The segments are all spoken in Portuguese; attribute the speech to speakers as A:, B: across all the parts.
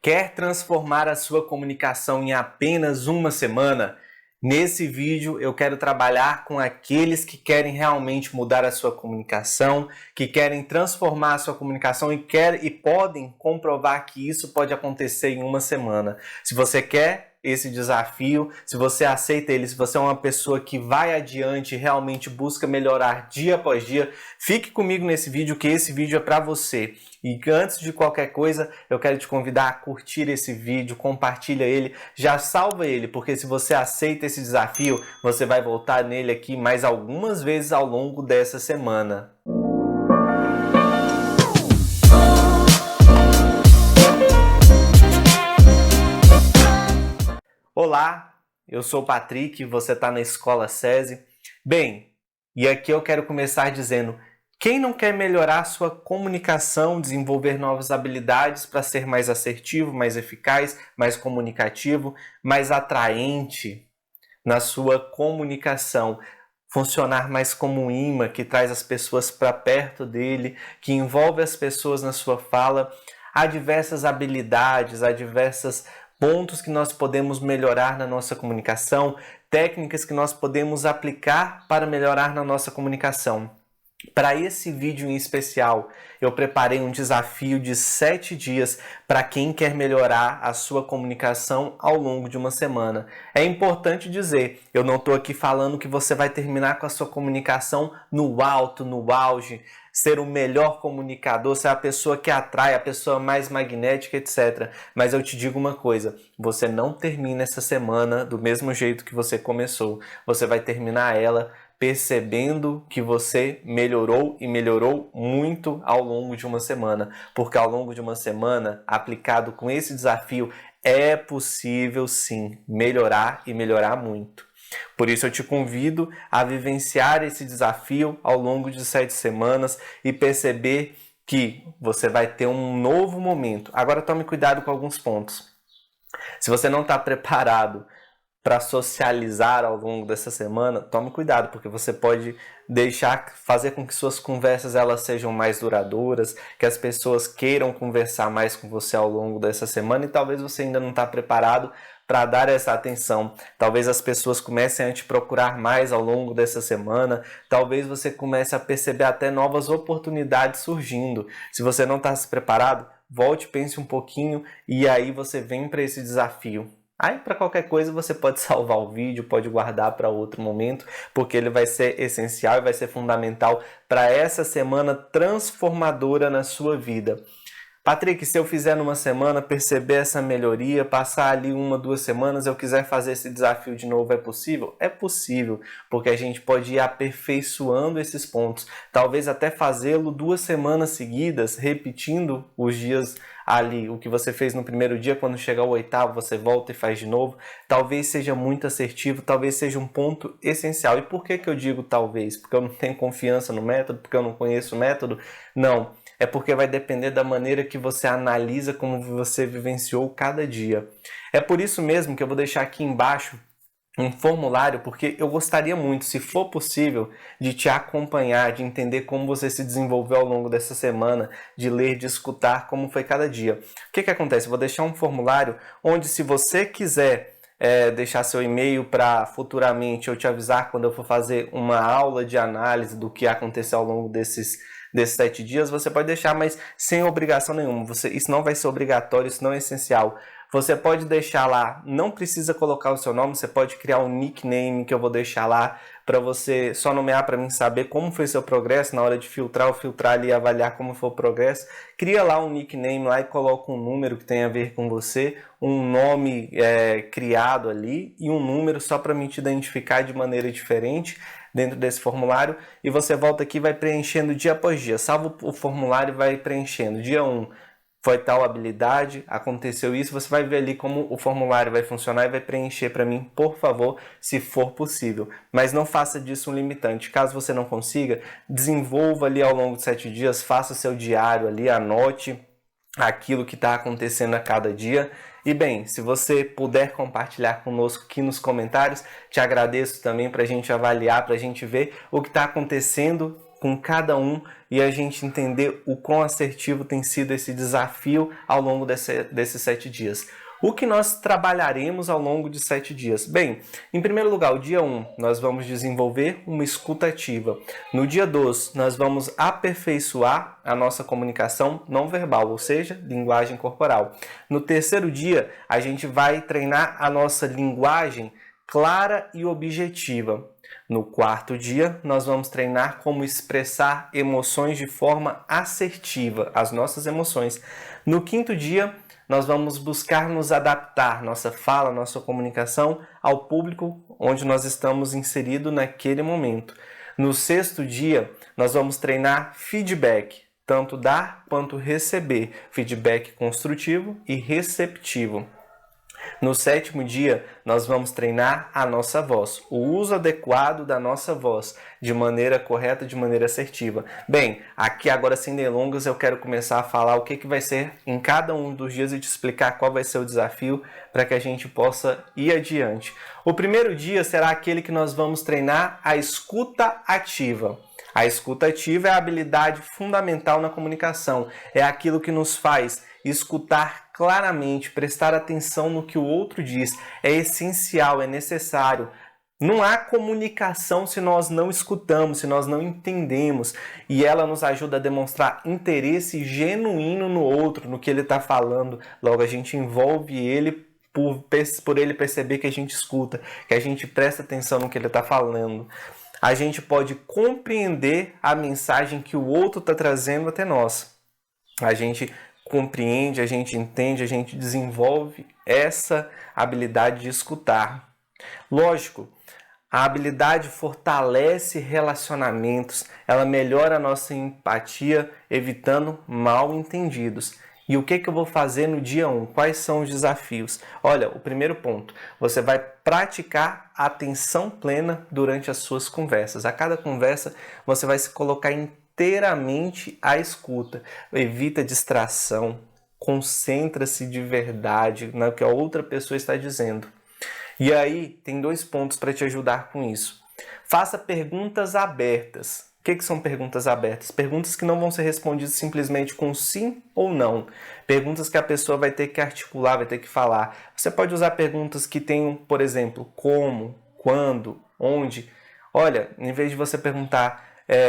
A: Quer transformar a sua comunicação em apenas uma semana? Nesse vídeo eu quero trabalhar com aqueles que querem realmente mudar a sua comunicação, que querem transformar a sua comunicação e podem comprovar que isso pode acontecer em uma semana. Se você quer esse desafio, se você aceita ele, se você é uma pessoa que vai adiante e realmente busca melhorar dia após dia, fique comigo nesse vídeo, que esse vídeo é para você. E antes de qualquer coisa, eu quero te convidar a curtir esse vídeo, compartilha ele, já salva ele, porque se você aceita esse desafio, você vai voltar nele aqui mais algumas vezes ao longo dessa semana. Olá, eu sou o Patrick, você está na Escola SESI. Bem, e aqui eu quero começar dizendo: quem não quer melhorar sua comunicação, desenvolver novas habilidades para ser mais assertivo, mais eficaz, mais comunicativo, mais atraente na sua comunicação? Funcionar mais como um imã que traz as pessoas para perto dele, que envolve as pessoas na sua fala. Há diversas habilidades, há diversos pontos que nós podemos melhorar na nossa comunicação, técnicas que nós podemos aplicar para melhorar na nossa comunicação. Para esse vídeo em especial, eu preparei um desafio de 7 dias para quem quer melhorar a sua comunicação ao longo de uma semana. É importante dizer, eu não estou aqui falando que você vai terminar com a sua comunicação no alto, no auge, ser o melhor comunicador, ser a pessoa que atrai, a pessoa mais magnética, etc. Mas eu te digo uma coisa, você não termina essa semana do mesmo jeito que você começou. Você vai terminar ela percebendo que você melhorou e melhorou muito ao longo de uma semana. Porque ao longo de uma semana, aplicado com esse desafio, é possível sim melhorar e melhorar muito. Por isso eu te convido a vivenciar esse desafio ao longo de 7 semanas e perceber que você vai ter um novo momento. Agora tome cuidado com alguns pontos. Se você não está preparado para socializar ao longo dessa semana, tome cuidado, porque você pode fazer com que suas conversas elas sejam mais duradouras, que as pessoas queiram conversar mais com você ao longo dessa semana e talvez você ainda não está preparado para dar essa atenção. Talvez as pessoas comecem a te procurar mais ao longo dessa semana, talvez você comece a perceber até novas oportunidades surgindo. Se você não está se preparado, volte, pense um pouquinho e aí você vem para esse desafio. Aí, para qualquer coisa, você pode salvar o vídeo, pode guardar para outro momento, porque ele vai ser essencial e vai ser fundamental para essa semana transformadora na sua vida. Patrick, se eu fizer numa semana, perceber essa melhoria, passar ali 1, 2 semanas, eu quiser fazer esse desafio de novo, é possível? É possível, porque a gente pode ir aperfeiçoando esses pontos. Talvez até fazê-lo 2 semanas seguidas, repetindo os dias ali. O que você fez no primeiro dia, quando chegar ao 8º, você volta e faz de novo. Talvez seja muito assertivo, talvez seja um ponto essencial. E por que eu digo talvez? Porque eu não tenho confiança no método, porque eu não conheço o método? Não. É porque vai depender da maneira que você analisa como você vivenciou cada dia. É por isso mesmo que eu vou deixar aqui embaixo um formulário, porque eu gostaria muito, se for possível, de te acompanhar, de entender como você se desenvolveu ao longo dessa semana, de ler, de escutar como foi cada dia. O que acontece? Eu vou deixar um formulário onde, se você quiser deixar seu e-mail para futuramente eu te avisar quando eu for fazer uma aula de análise do que aconteceu ao longo desses 7 dias, você pode deixar, mas sem obrigação nenhuma. Isso não vai ser obrigatório, isso não é essencial. Você pode deixar lá, não precisa colocar o seu nome, você pode criar um nickname que eu vou deixar lá para você só nomear para mim saber como foi seu progresso na hora de filtrar ali e avaliar como foi o progresso. Cria lá um nickname lá e coloca um número que tem a ver com você, um nome criado ali e um número só para mim te identificar de maneira diferente dentro desse formulário, e você volta aqui e vai preenchendo dia após dia. Salva o formulário e vai preenchendo. Dia 1, foi tal habilidade, aconteceu isso, você vai ver ali como o formulário vai funcionar e vai preencher para mim, por favor, se for possível. Mas não faça disso um limitante. Caso você não consiga, desenvolva ali ao longo de 7 dias, faça seu diário ali, anote aquilo que está acontecendo a cada dia. E bem, se você puder compartilhar conosco aqui nos comentários, te agradeço também para a gente avaliar, para a gente ver o que está acontecendo com cada um e a gente entender o quão assertivo tem sido esse desafio ao longo desses 7 dias. O que nós trabalharemos ao longo de 7 dias? Bem, em primeiro lugar, o dia 1, nós vamos desenvolver uma escuta ativa. No dia 2, nós vamos aperfeiçoar a nossa comunicação não verbal, ou seja, linguagem corporal. No terceiro dia, a gente vai treinar a nossa linguagem clara e objetiva. No quarto dia, nós vamos treinar como expressar emoções de forma assertiva, as nossas emoções. No quinto dia, nós vamos buscar nos adaptar, nossa fala, nossa comunicação, ao público onde nós estamos inseridos naquele momento. No sexto dia, nós vamos treinar feedback, tanto dar quanto receber, feedback construtivo e receptivo. No sétimo dia, nós vamos treinar a nossa voz, o uso adequado da nossa voz, de maneira correta, de maneira assertiva. Bem, aqui agora sem delongas eu quero começar a falar o que vai ser em cada um dos dias e te explicar qual vai ser o desafio para que a gente possa ir adiante. O primeiro dia será aquele que nós vamos treinar a escuta ativa. A escuta ativa é a habilidade fundamental na comunicação, é aquilo que nos faz escutar claramente, prestar atenção no que o outro diz. É essencial, é necessário. Não há comunicação se nós não escutamos, se nós não entendemos. E ela nos ajuda a demonstrar interesse genuíno no outro, no que ele está falando. Logo, a gente envolve ele por ele perceber que a gente escuta, que a gente presta atenção no que ele está falando. A gente pode compreender a mensagem que o outro está trazendo até nós. A gente compreende, a gente entende, a gente desenvolve essa habilidade de escutar. Lógico, a habilidade fortalece relacionamentos, ela melhora a nossa empatia, evitando mal-entendidos. E o que eu vou fazer no dia 1? Quais são os desafios? Olha, o primeiro ponto, você vai praticar a atenção plena durante as suas conversas. A cada conversa, você vai se colocar inteiramente à escuta. Evita distração, concentra-se de verdade no que a outra pessoa está dizendo. E aí, tem 2 pontos para te ajudar com isso. Faça perguntas abertas. O que são perguntas abertas? Perguntas que não vão ser respondidas simplesmente com sim ou não. Perguntas que a pessoa vai ter que articular, vai ter que falar. Você pode usar perguntas que tenham, por exemplo, como, quando, onde. Olha, em vez de você perguntar,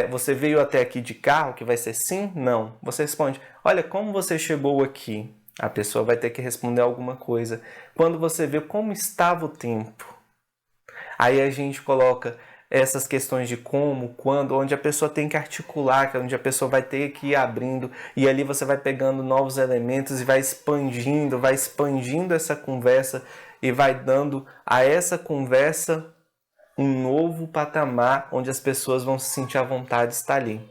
A: você veio até aqui de carro, que vai ser sim, não. Você responde, olha, como você chegou aqui? A pessoa vai ter que responder alguma coisa. Quando você vê como estava o tempo, aí a gente coloca essas questões de como, quando, onde a pessoa tem que articular, onde a pessoa vai ter que ir abrindo, e ali você vai pegando novos elementos e vai expandindo essa conversa e vai dando a essa conversa um novo patamar onde as pessoas vão se sentir à vontade de estar ali.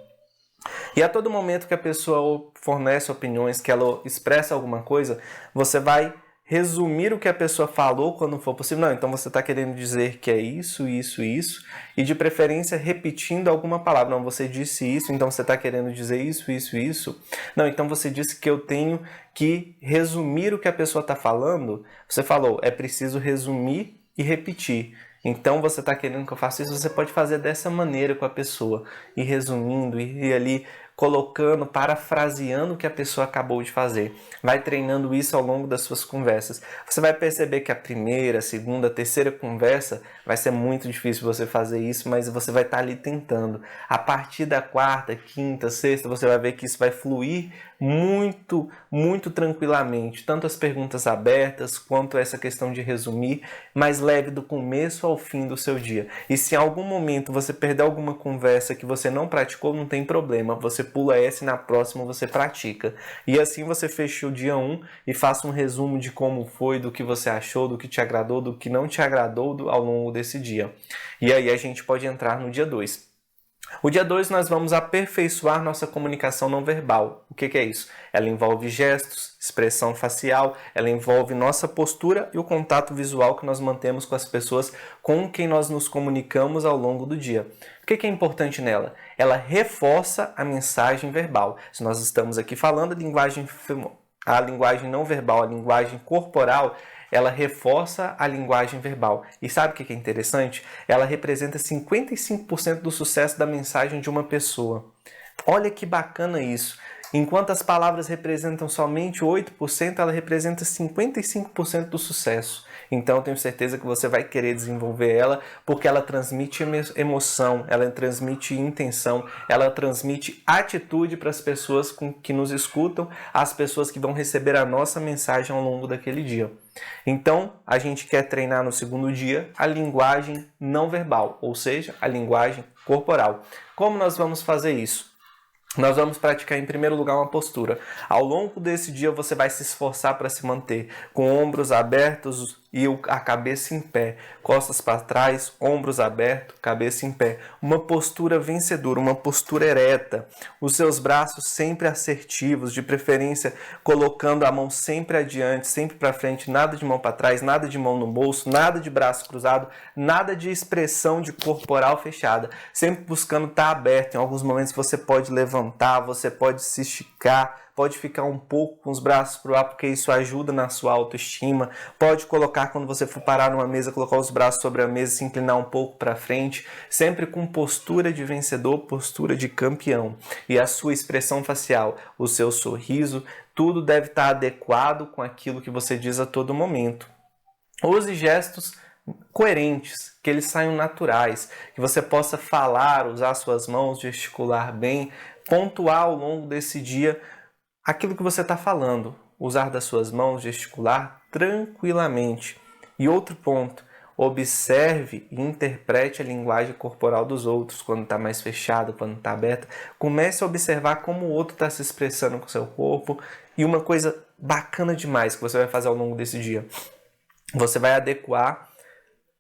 A: E a todo momento que a pessoa fornece opiniões, que ela expressa alguma coisa, você vai resumir o que a pessoa falou quando for possível. Não, então você está querendo dizer que é isso, isso, isso, e de preferência repetindo alguma palavra. Não, você disse isso, então você está querendo dizer isso, isso, isso. Não, então você disse que eu tenho que resumir o que a pessoa está falando. Você falou, é preciso resumir e repetir. Então você está querendo que eu faça isso, você pode fazer dessa maneira com a pessoa, ir resumindo, ir ali colocando, parafraseando o que a pessoa acabou de fazer. Vai treinando isso ao longo das suas conversas. Você vai perceber que a primeira, a segunda, a terceira conversa vai ser muito difícil você fazer isso, mas você vai estar ali tentando. A partir da quarta, quinta, sexta, você vai ver que isso vai fluir muito, muito tranquilamente. Tanto as perguntas abertas, quanto essa questão de resumir, mais leve do começo ao fim do seu dia. E se em algum momento você perder alguma conversa que você não praticou, não tem problema. Você pula essa e na próxima você pratica. E assim você fecha o dia 1 e faça um resumo de como foi, do que você achou, do que te agradou, do que não te agradou ao longo desse dia. E aí a gente pode entrar no dia 2. O dia 2 nós vamos aperfeiçoar nossa comunicação não verbal. O que é isso? Ela envolve gestos, expressão facial, ela envolve nossa postura e o contato visual que nós mantemos com as pessoas com quem nós nos comunicamos ao longo do dia. O que é importante nela? Ela reforça a mensagem verbal. Se nós estamos aqui falando a linguagem não verbal, a linguagem corporal, ela reforça a linguagem verbal. E sabe o que é interessante? Ela representa 55% do sucesso da mensagem de uma pessoa. Olha que bacana isso. Enquanto as palavras representam somente 8%, ela representa 55% do sucesso. Então eu tenho certeza que você vai querer desenvolver ela, porque ela transmite emoção, ela transmite intenção, ela transmite atitude para as pessoas que nos escutam, as pessoas que vão receber a nossa mensagem ao longo daquele dia. Então, a gente quer treinar no segundo dia a linguagem não verbal, ou seja, a linguagem corporal. Como nós vamos fazer isso? Nós vamos praticar em primeiro lugar uma postura. Ao longo desse dia você vai se esforçar para se manter com ombros abertos e a cabeça em pé, costas para trás, ombros abertos, cabeça em pé. Uma postura vencedora, uma postura ereta. Os seus braços sempre assertivos, de preferência colocando a mão sempre adiante, sempre para frente, nada de mão para trás, nada de mão no bolso, nada de braço cruzado, nada de expressão de corporal fechada. Sempre buscando estar aberto. Em alguns momentos você pode levantar, você pode se esticar, pode ficar um pouco com os braços para o ar, porque isso ajuda na sua autoestima. Pode colocar, quando você for parar numa mesa, colocar os braços sobre a mesa, se inclinar um pouco para frente, sempre com postura de vencedor, postura de campeão. E a sua expressão facial, o seu sorriso, tudo deve estar adequado com aquilo que você diz a todo momento. Use gestos coerentes, que eles saiam naturais, que você possa falar, usar suas mãos, gesticular bem, pontuar ao longo desse dia aquilo que você está falando, usar das suas mãos, gesticular tranquilamente. E outro ponto, observe e interprete a linguagem corporal dos outros, quando está mais fechado, quando está aberta. Comece a observar como o outro está se expressando com o seu corpo. E uma coisa bacana demais que você vai fazer ao longo desse dia, você vai adequar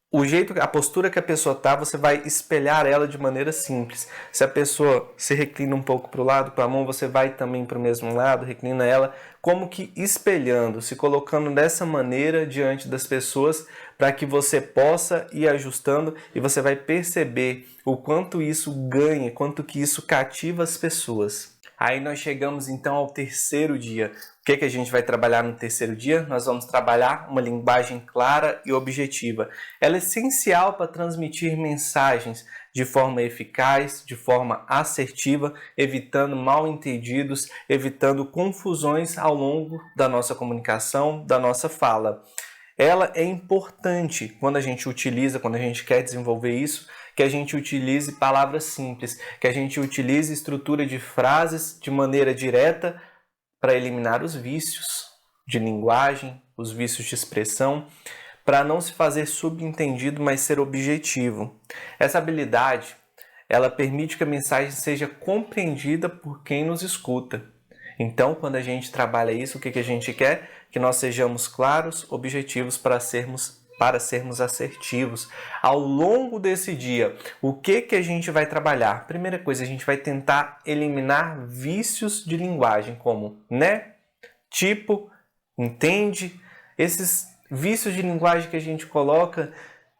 A: o jeito, a postura que a pessoa está, você vai espelhar ela de maneira simples. Se a pessoa se reclina um pouco para o lado, para a mão, você vai também para o mesmo lado, reclina ela, como que espelhando, se colocando dessa maneira diante das pessoas, para que você possa ir ajustando e você vai perceber o quanto isso ganha, quanto que isso cativa as pessoas. Aí nós chegamos então ao terceiro dia. O que a gente vai trabalhar no terceiro dia? Nós vamos trabalhar uma linguagem clara e objetiva. Ela é essencial para transmitir mensagens de forma eficaz, de forma assertiva, evitando mal-entendidos, evitando confusões ao longo da nossa comunicação, da nossa fala. Ela é importante quando a gente utiliza, quando a gente quer desenvolver isso, que a gente utilize palavras simples, que a gente utilize estrutura de frases de maneira direta para eliminar os vícios de linguagem, os vícios de expressão, para não se fazer subentendido, mas ser objetivo. Essa habilidade, ela permite que a mensagem seja compreendida por quem nos escuta. Então, quando a gente trabalha isso, o que a gente quer? Que nós sejamos claros, objetivos para sermos assertivos. Ao longo desse dia, o que a gente vai trabalhar? Primeira coisa, a gente vai tentar eliminar vícios de linguagem, como né, tipo, entende. Esses vícios de linguagem que a gente coloca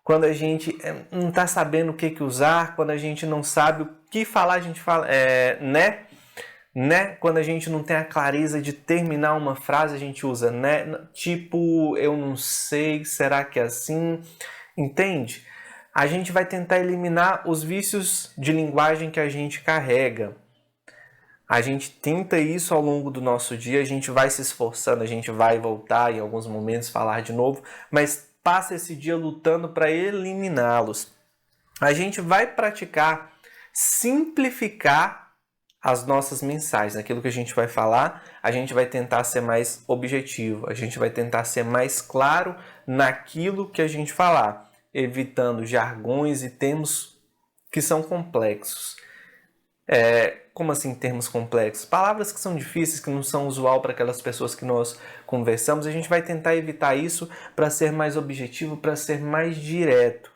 A: quando a gente não está sabendo o que usar, quando a gente não sabe o que falar, a gente fala né? Quando a gente não tem a clareza de terminar uma frase, a gente usa né, tipo, eu não sei, será que é assim? Entende? A gente vai tentar eliminar os vícios de linguagem que a gente carrega. A gente tenta isso ao longo do nosso dia, a gente vai se esforçando, a gente vai voltar em alguns momentos, falar de novo, mas passa esse dia lutando para eliminá-los. A gente vai praticar simplificar as nossas mensagens, aquilo que a gente vai falar, a gente vai tentar ser mais objetivo, a gente vai tentar ser mais claro naquilo que a gente falar, evitando jargões e termos que são complexos. Como assim termos complexos? Palavras que são difíceis, que não são usual para aquelas pessoas que nós conversamos, a gente vai tentar evitar isso para ser mais objetivo, para ser mais direto.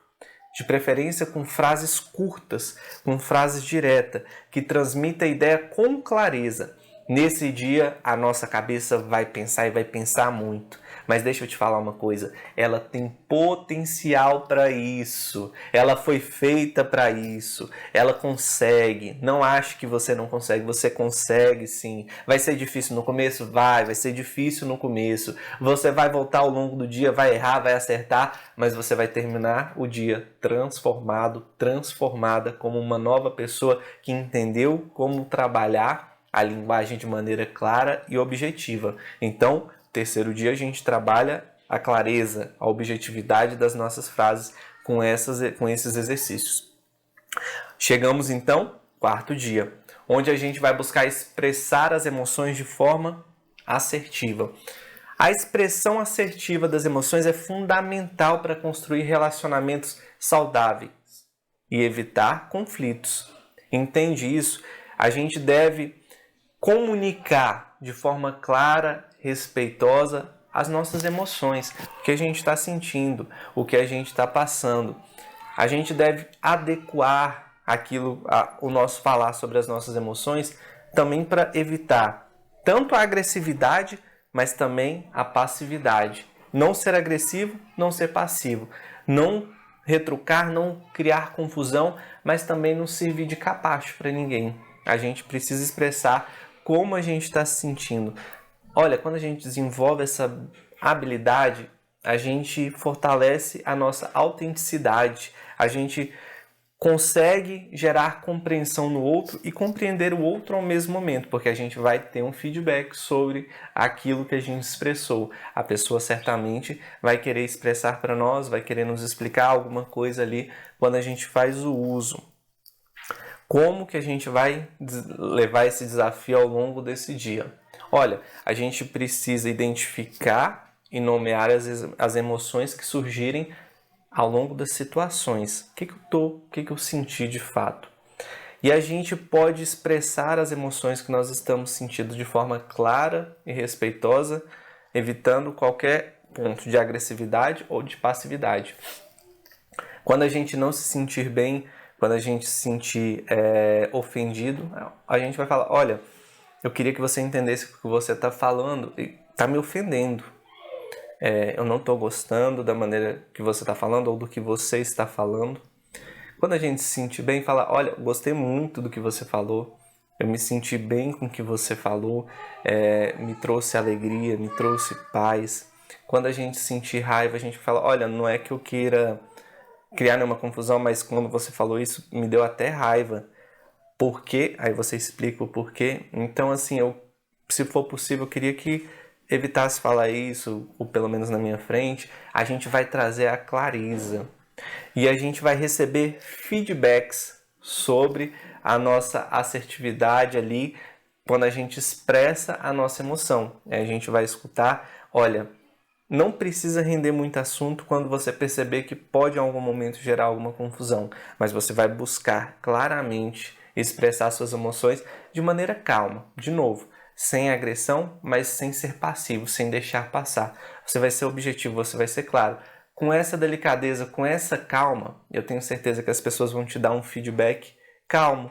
A: De preferência com frases curtas, com frases diretas, que transmitam a ideia com clareza. Nesse dia, a nossa cabeça vai pensar e vai pensar muito. Mas deixa eu te falar uma coisa, ela tem potencial para isso. Ela foi feita para isso. Ela consegue. Não ache que você não consegue, você consegue sim. Vai ser difícil no começo? Vai ser difícil no começo. Você vai voltar ao longo do dia, vai errar, vai acertar, mas você vai terminar o dia transformado, transformada como uma nova pessoa que entendeu como trabalhar a linguagem de maneira clara e objetiva. Então, terceiro dia a gente trabalha a clareza, a objetividade das nossas frases com esses exercícios. Chegamos então, quarto dia, onde a gente vai buscar expressar as emoções de forma assertiva. A expressão assertiva das emoções é fundamental para construir relacionamentos saudáveis e evitar conflitos. Entende isso? A gente deve comunicar de forma clara, respeitosa as nossas emoções, o que a gente está sentindo, o que a gente está passando. A gente deve adequar o nosso falar sobre as nossas emoções também para evitar tanto a agressividade, mas também a passividade. Não ser agressivo, não ser passivo. Não retrucar, não criar confusão, mas também não servir de capacho para ninguém. A gente precisa expressar como a gente está se sentindo. Olha, quando a gente desenvolve essa habilidade, a gente fortalece a nossa autenticidade, a gente consegue gerar compreensão no outro e compreender o outro ao mesmo momento, porque a gente vai ter um feedback sobre aquilo que a gente expressou. A pessoa certamente vai querer expressar para nós, vai querer nos explicar alguma coisa ali quando a gente faz o uso. Como que a gente vai levar esse desafio ao longo desse dia? Olha, a gente precisa identificar e nomear as emoções que surgirem ao longo das situações. O que eu senti de fato? E a gente pode expressar as emoções que nós estamos sentindo de forma clara e respeitosa, evitando qualquer ponto de agressividade ou de passividade. Quando a gente não se sentir bem, quando a gente se sentir ofendido, a gente vai falar, olha, eu queria que você entendesse o que você está falando e está me ofendendo. Eu não estou gostando da maneira que você está falando ou do que você está falando. Quando a gente se sente bem, fala, olha, gostei muito do que você falou, eu me senti bem com o que você falou, me trouxe alegria, me trouxe paz. Quando a gente sentir raiva, a gente fala, olha, não é que eu queira criar nenhuma confusão, mas quando você falou isso, me deu até raiva. Por quê? Aí você explica o porquê. Então, assim, se for possível, eu queria que evitasse falar isso, ou pelo menos na minha frente. A gente vai trazer a clareza. E a gente vai receber feedbacks sobre a nossa assertividade ali, quando a gente expressa a nossa emoção. A gente vai escutar, olha, não precisa render muito assunto quando você perceber que pode em algum momento gerar alguma confusão, mas você vai buscar claramente expressar suas emoções de maneira calma, de novo, sem agressão, mas sem ser passivo, sem deixar passar. Você vai ser objetivo, você vai ser claro. Com essa delicadeza, com essa calma, eu tenho certeza que as pessoas vão te dar um feedback calmo,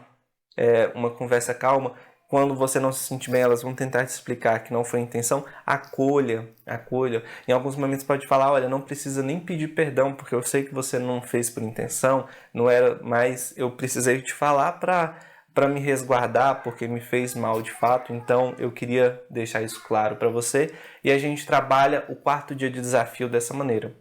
A: uma conversa calma. Quando você não se sentir bem, elas vão tentar te explicar que não foi a intenção. Acolha. Em alguns momentos pode falar, olha, não precisa nem pedir perdão, porque eu sei que você não fez por intenção, não era, mas eu precisei te falar para me resguardar, porque me fez mal de fato. Então eu queria deixar isso claro para você. E a gente trabalha o quarto dia de desafio dessa maneira.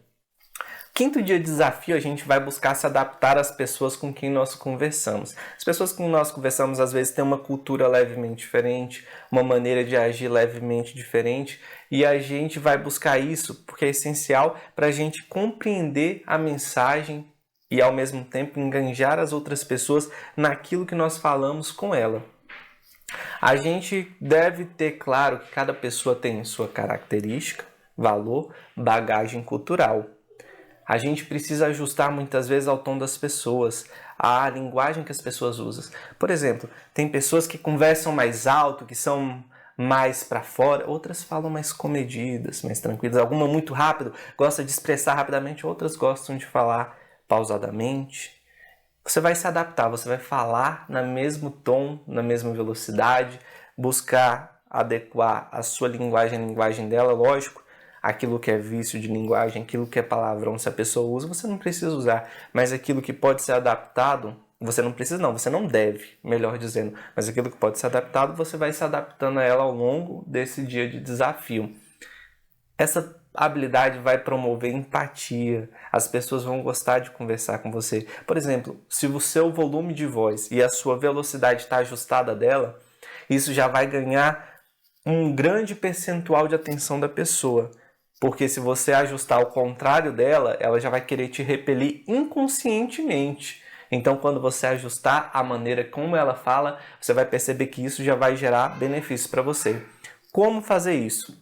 A: Quinto dia de desafio, a gente vai buscar se adaptar às pessoas com quem nós conversamos. As pessoas com quem nós conversamos, às vezes, têm uma cultura levemente diferente, uma maneira de agir levemente diferente, e a gente vai buscar isso porque é essencial para a gente compreender a mensagem e, ao mesmo tempo, enganjar as outras pessoas naquilo que nós falamos com ela. A gente deve ter claro que cada pessoa tem sua característica, valor, bagagem cultural. A gente precisa ajustar muitas vezes ao tom das pessoas, à linguagem que as pessoas usam. Por exemplo, tem pessoas que conversam mais alto, que são mais para fora, outras falam mais comedidas, mais tranquilas. Alguma muito rápido, gosta de expressar rapidamente, outras gostam de falar pausadamente. Você vai se adaptar, você vai falar no mesmo tom, na mesma velocidade, buscar adequar a sua linguagem à linguagem dela, lógico, aquilo que é vício de linguagem, aquilo que é palavrão, se a pessoa usa, você não precisa usar, mas aquilo que pode ser adaptado, você não precisa não, você não deve, melhor dizendo, mas aquilo que pode ser adaptado, você vai se adaptando a ela ao longo desse dia de desafio. Essa habilidade vai promover empatia, as pessoas vão gostar de conversar com você. Por exemplo, se o seu volume de voz e a sua velocidade está ajustada dela, isso já vai ganhar um grande percentual de atenção da pessoa. Porque se você ajustar ao contrário dela, ela já vai querer te repelir inconscientemente. Então, quando você ajustar a maneira como ela fala, você vai perceber que isso já vai gerar benefícios para você. Como fazer isso?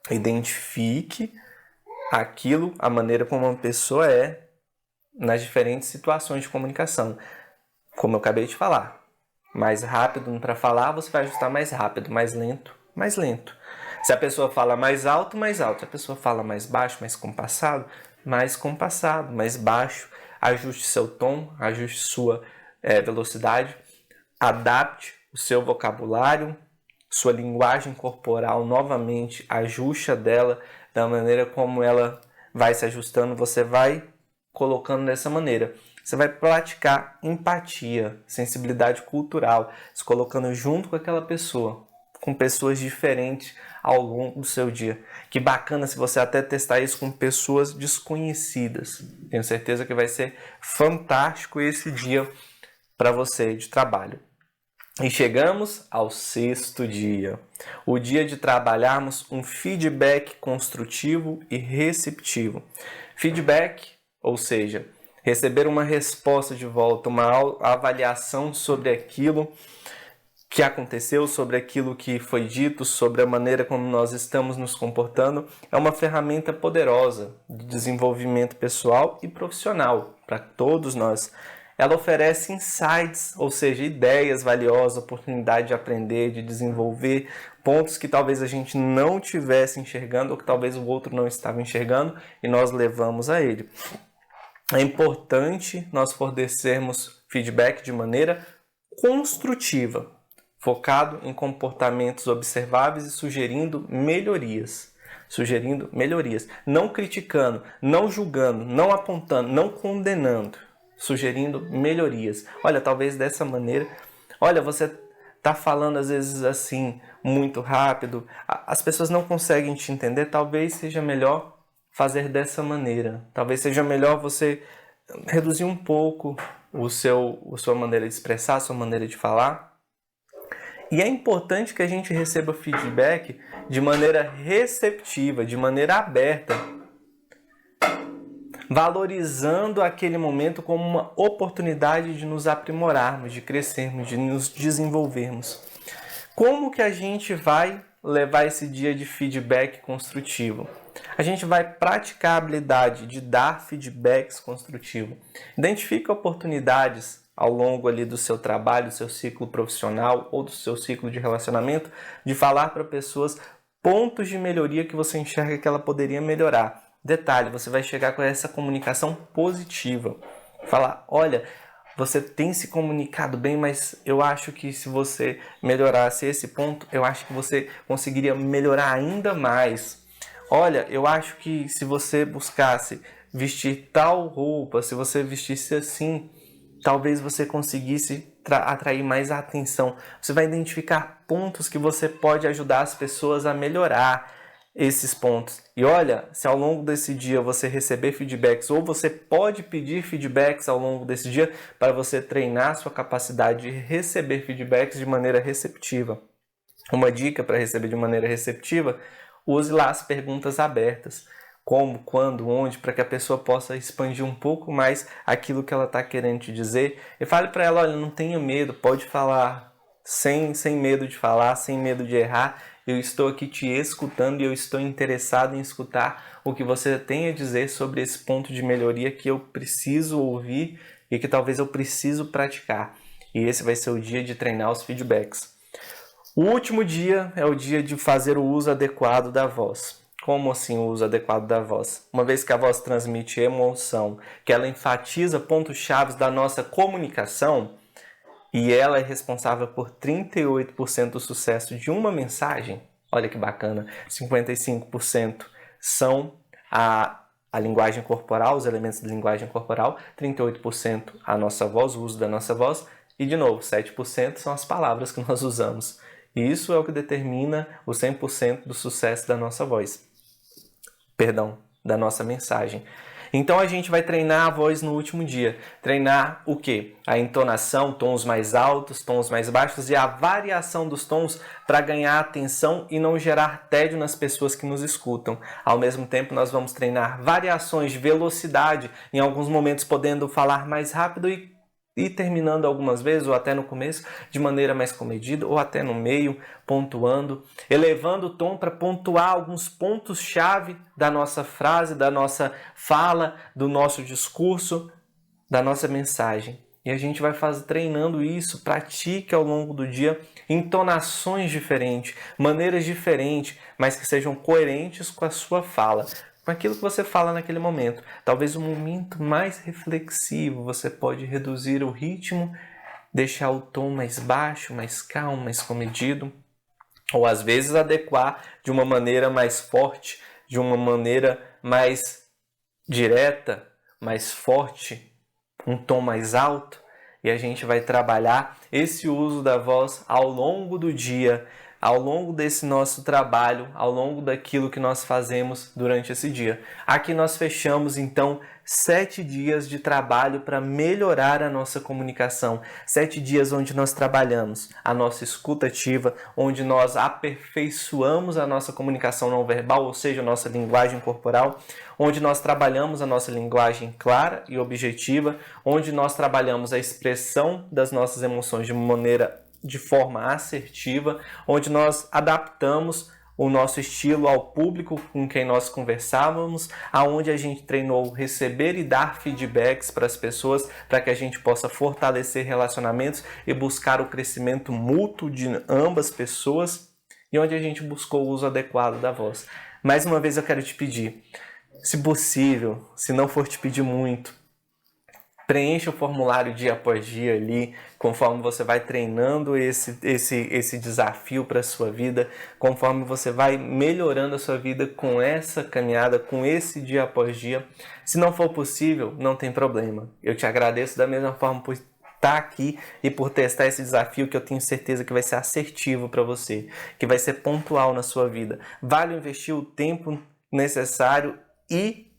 A: Identifique aquilo, a maneira como uma pessoa é nas diferentes situações de comunicação. Como eu acabei de falar, mais rápido para falar, você vai ajustar mais rápido, mais lento, mais lento. Se a pessoa fala mais alto, mais alto. Se a pessoa fala mais baixo, mais compassado, mais baixo. Ajuste seu tom, ajuste sua velocidade, adapte o seu vocabulário, sua linguagem corporal novamente, ajuste a dela da maneira como ela vai se ajustando, você vai colocando dessa maneira. Você vai praticar empatia, sensibilidade cultural, se colocando junto com aquela pessoa, com pessoas diferentes ao longo do seu dia. Que bacana se você até testar isso com pessoas desconhecidas. Tenho certeza que vai ser fantástico esse dia para você de trabalho. E chegamos ao 6º dia, o dia de trabalharmos um feedback construtivo e receptivo. Feedback, ou seja, receber uma resposta de volta, uma avaliação sobre aquilo que aconteceu, sobre aquilo que foi dito, sobre a maneira como nós estamos nos comportando, é uma ferramenta poderosa de desenvolvimento pessoal e profissional para todos nós. Ela oferece insights, ou seja, ideias valiosas, oportunidade de aprender, de desenvolver pontos que talvez a gente não estivesse enxergando ou que talvez o outro não estava enxergando e nós levamos a ele. É importante nós fornecermos feedback de maneira construtiva, focado em comportamentos observáveis e sugerindo melhorias. Não criticando, não julgando, não apontando, não condenando. Sugerindo melhorias. Olha, talvez dessa maneira, olha, você está falando às vezes assim, muito rápido, as pessoas não conseguem te entender, talvez seja melhor fazer dessa maneira. Talvez seja melhor você reduzir um pouco a sua maneira de expressar, a sua maneira de falar. E é importante que a gente receba feedback de maneira receptiva, de maneira aberta, valorizando aquele momento como uma oportunidade de nos aprimorarmos, de crescermos, de nos desenvolvermos. Como que a gente vai levar esse dia de feedback construtivo? A gente vai praticar a habilidade de dar feedbacks construtivos. Identifique oportunidades ao longo ali do seu trabalho, do seu ciclo profissional ou do seu ciclo de relacionamento, de falar para pessoas pontos de melhoria que você enxerga que ela poderia melhorar. Detalhe, você vai chegar com essa comunicação positiva. Falar, olha, você tem se comunicado bem, mas eu acho que se você melhorasse esse ponto, eu acho que você conseguiria melhorar ainda mais. Olha, eu acho que se você buscasse vestir tal roupa, se você vestisse assim, talvez você conseguisse atrair mais a atenção. Você vai identificar pontos que você pode ajudar as pessoas a melhorar esses pontos. E olha, se ao longo desse dia você receber feedbacks, ou você pode pedir feedbacks ao longo desse dia para você treinar sua capacidade de receber feedbacks de maneira receptiva. Uma dica para receber de maneira receptiva, use lá as perguntas abertas. Como, quando, onde, para que a pessoa possa expandir um pouco mais aquilo que ela está querendo te dizer. E fale para ela, olha, não tenha medo, pode falar sem medo de falar, sem medo de errar. Eu estou aqui te escutando e eu estou interessado em escutar o que você tem a dizer sobre esse ponto de melhoria que eu preciso ouvir e que talvez eu preciso praticar. E esse vai ser o dia de treinar os feedbacks. O último dia é o dia de fazer o uso adequado da voz. Como assim o uso adequado da voz? Uma vez que a voz transmite emoção, que ela enfatiza pontos-chave da nossa comunicação, e ela é responsável por 38% do sucesso de uma mensagem, olha que bacana, 55% são a linguagem corporal, os elementos da linguagem corporal, 38% a nossa voz, o uso da nossa voz, e de novo, 7% são as palavras que nós usamos. E isso é o que determina o 100% do sucesso da nossa voz. Perdão, da nossa mensagem. Então a gente vai treinar a voz no último dia. Treinar o quê? A entonação, tons mais altos, tons mais baixos e a variação dos tons para ganhar atenção e não gerar tédio nas pessoas que nos escutam. Ao mesmo tempo, nós vamos treinar variações de velocidade, em alguns momentos podendo falar mais rápido e terminando algumas vezes, ou até no começo, de maneira mais comedida, ou até no meio, pontuando, elevando o tom para pontuar alguns pontos-chave da nossa frase, da nossa fala, do nosso discurso, da nossa mensagem. E a gente vai treinando isso, pratique ao longo do dia entonações diferentes, maneiras diferentes, mas que sejam coerentes com a sua fala, com aquilo que você fala naquele momento. Talvez um momento mais reflexivo, você pode reduzir o ritmo, deixar o tom mais baixo, mais calmo, mais comedido, ou às vezes adequar de uma maneira mais forte, de uma maneira mais direta, mais forte, um tom mais alto, e a gente vai trabalhar esse uso da voz ao longo do dia, ao longo desse nosso trabalho, ao longo daquilo que nós fazemos durante esse dia. Aqui nós fechamos, então, 7 dias de trabalho para melhorar a nossa comunicação. 7 dias onde nós trabalhamos a nossa escuta ativa, onde nós aperfeiçoamos a nossa comunicação não verbal, ou seja, a nossa linguagem corporal, onde nós trabalhamos a nossa linguagem clara e objetiva, onde nós trabalhamos a expressão das nossas emoções de forma assertiva, onde nós adaptamos o nosso estilo ao público com quem nós conversávamos, aonde a gente treinou receber e dar feedbacks para as pessoas, para que a gente possa fortalecer relacionamentos e buscar o crescimento mútuo de ambas pessoas, e onde a gente buscou o uso adequado da voz. Mais uma vez eu quero te pedir, se possível, se não for te pedir muito, preencha o formulário dia após dia ali, conforme você vai treinando esse desafio para a sua vida, conforme você vai melhorando a sua vida com essa caminhada, com esse dia após dia. Se não for possível, não tem problema. Eu te agradeço da mesma forma por estar aqui e por testar esse desafio que eu tenho certeza que vai ser assertivo para você, que vai ser pontual na sua vida. Vale investir o tempo necessário e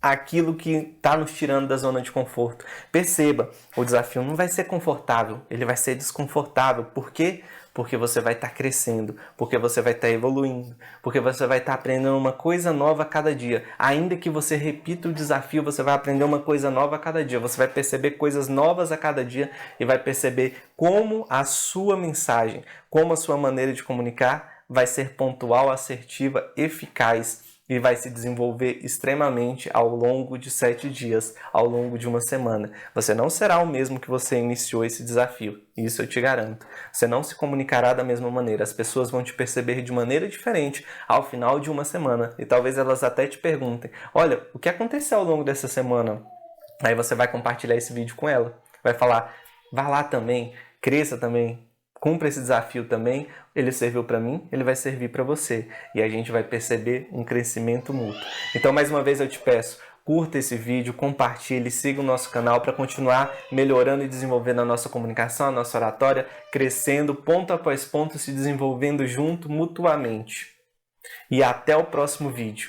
A: aquilo que está nos tirando da zona de conforto. Perceba, o desafio não vai ser confortável, ele vai ser desconfortável. Por quê? Porque você vai estar crescendo, porque você vai estar evoluindo, porque você vai estar aprendendo uma coisa nova a cada dia. Ainda que você repita o desafio, você vai aprender uma coisa nova a cada dia. Você vai perceber coisas novas a cada dia e vai perceber como a sua mensagem, como a sua maneira de comunicar vai ser pontual, assertiva, eficaz, e vai se desenvolver extremamente ao longo de 7 dias, ao longo de uma semana. Você não será o mesmo que você iniciou esse desafio, isso eu te garanto. Você não se comunicará da mesma maneira, as pessoas vão te perceber de maneira diferente ao final de uma semana, e talvez elas até te perguntem, olha, o que aconteceu ao longo dessa semana? Aí você vai compartilhar esse vídeo com ela, vai falar, vá lá também, cresça também, cumpra esse desafio também, ele serviu para mim, ele vai servir para você. E a gente vai perceber um crescimento mútuo. Então, mais uma vez eu te peço, curta esse vídeo, compartilhe, siga o nosso canal para continuar melhorando e desenvolvendo a nossa comunicação, a nossa oratória, crescendo ponto após ponto, se desenvolvendo junto mutuamente. E até o próximo vídeo.